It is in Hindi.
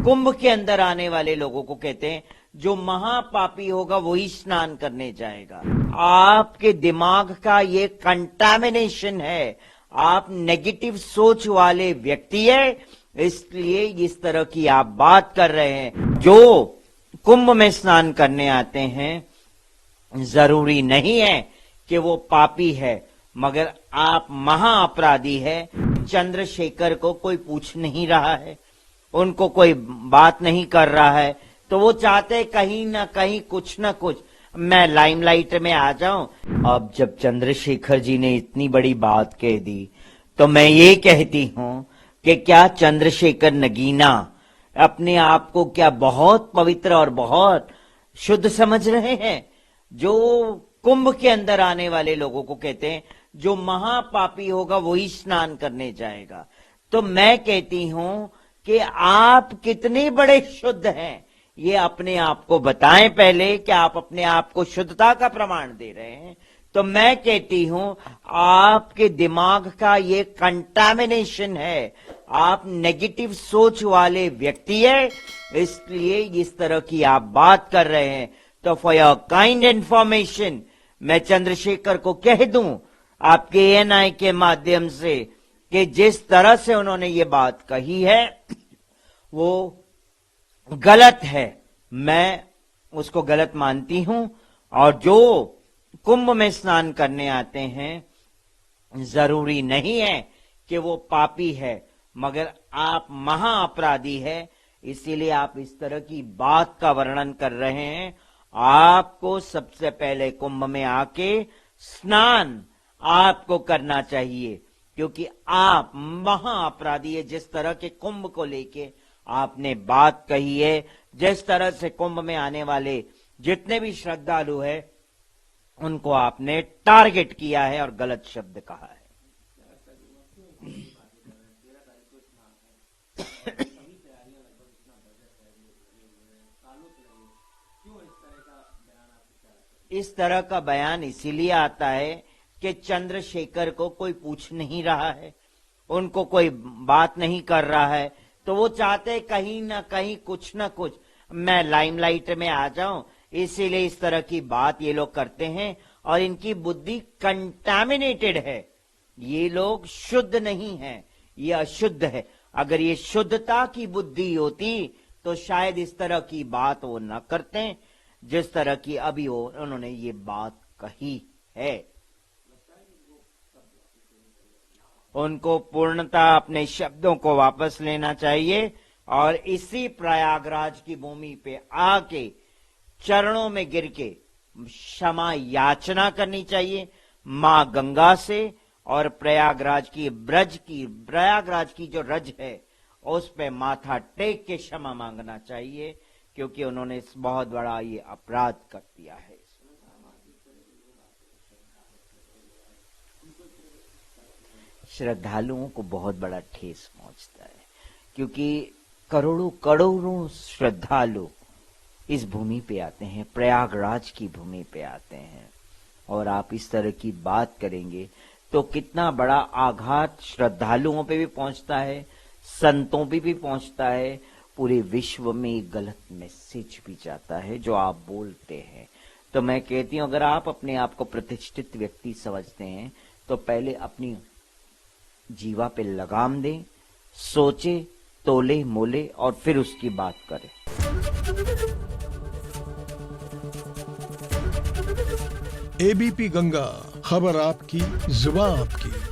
कुंभ के अंदर आने वाले लोगों को कहते हैं जो महापापी होगा वही स्नान करने जाएगा। आपके दिमाग का ये कंटामिनेशन है, आप नेगेटिव सोच वाले व्यक्ति है, इसलिए इस तरह की आप बात कर रहे हैं। जो कुंभ में स्नान करने आते हैं जरूरी नहीं है कि वो पापी है, मगर आप महाअपराधी है। चंद्रशेखर को कोई पूछ नहीं रहा है, उनको कोई बात नहीं कर रहा है, तो वो चाहते कहीं ना कहीं कुछ ना कुछ मैं लाइमलाइट में आ जाऊं। अब जब चंद्रशेखर जी ने इतनी बड़ी बात कह दी तो मैं ये कहती हूं कि क्या चंद्रशेखर नगीना अपने आप को क्या बहुत पवित्र और बहुत शुद्ध समझ रहे हैं? जो कुंभ के अंदर आने वाले लोगों को कहते हैं जो महापापी होगा वही स्नान करने जाएगा। तो मैं कहती हूं कि आप कितने बड़े शुद्ध हैं, ये अपने आप को बताएं पहले कि आप अपने आप को शुद्धता का प्रमाण दे रहे हैं। तो मैं कहती हूं आपके दिमाग का ये कंटामिनेशन है, आप नेगेटिव सोच वाले व्यक्ति है, इसलिए इस तरह की आप बात कर रहे हैं। तो फॉर योर काइंड इंफॉर्मेशन मैं चंद्रशेखर को कह दूं आपके एएनआई के माध्यम से कि जिस तरह से उन्होंने ये बात कही है वो गलत है, मैं उसको गलत मानती हूं। और जो कुंभ में स्नान करने आते हैं जरूरी नहीं है कि वो पापी है, मगर आप महाअपराधी है, इसीलिए आप इस तरह की बात का वर्णन कर रहे हैं। आपको सबसे पहले कुंभ में आके स्नान आपको करना चाहिए, क्योंकि आप महाअपराधी है। जिस तरह के कुंभ को लेके आपने बात कही है, जिस तरह से कुंभ में आने वाले जितने भी श्रद्धालु है उनको आपने टारगेट किया है और गलत शब्द कहा है। इस तरह का बयान इसीलिए आता है कि चंद्रशेखर को कोई पूछ नहीं रहा है, उनको कोई बात नहीं कर रहा है, तो वो चाहते कहीं ना कहीं कुछ ना कुछ मैं लाइमलाइट में आ जाऊं, इसीलिए इस तरह की बात ये लोग करते हैं। और इनकी बुद्धि कंटामिनेटेड है, ये लोग शुद्ध नहीं है, ये अशुद्ध है। अगर ये शुद्धता की बुद्धि होती तो शायद इस तरह की बात वो न करते जिस तरह की अभी उन्होंने ये बात कही है। उनको पूर्णता अपने शब्दों को वापस लेना चाहिए और इसी प्रयागराज की भूमि पे आके चरणों में गिर के क्षमा याचना करनी चाहिए मां गंगा से, और प्रयागराज की जो रज है उस पे माथा टेक के क्षमा मांगना चाहिए, क्योंकि उन्होंने बहुत बड़ा ये अपराध कर दिया है। श्रद्धालुओं को बहुत बड़ा ठेस पहुंचता है, क्योंकि करोड़ों करोड़ों श्रद्धालु इस भूमि पे आते हैं, प्रयागराज की भूमि पे आते हैं, और आप इस तरह की बात करेंगे तो कितना बड़ा आघात श्रद्धालुओं पे भी पहुंचता है, संतों पे भी पहुंचता है, पूरे विश्व में एक गलत मैसेज भी जाता है जो आप बोलते हैं। तो मैं कहती हूं अगर आप अपने आप को प्रतिष्ठित व्यक्ति समझते हैं तो पहले अपनी जीवा पे लगाम दें, सोचे, तोले मोले और फिर उसकी बात करें। एबीपी गंगा, खबर आपकी, जुबान आपकी।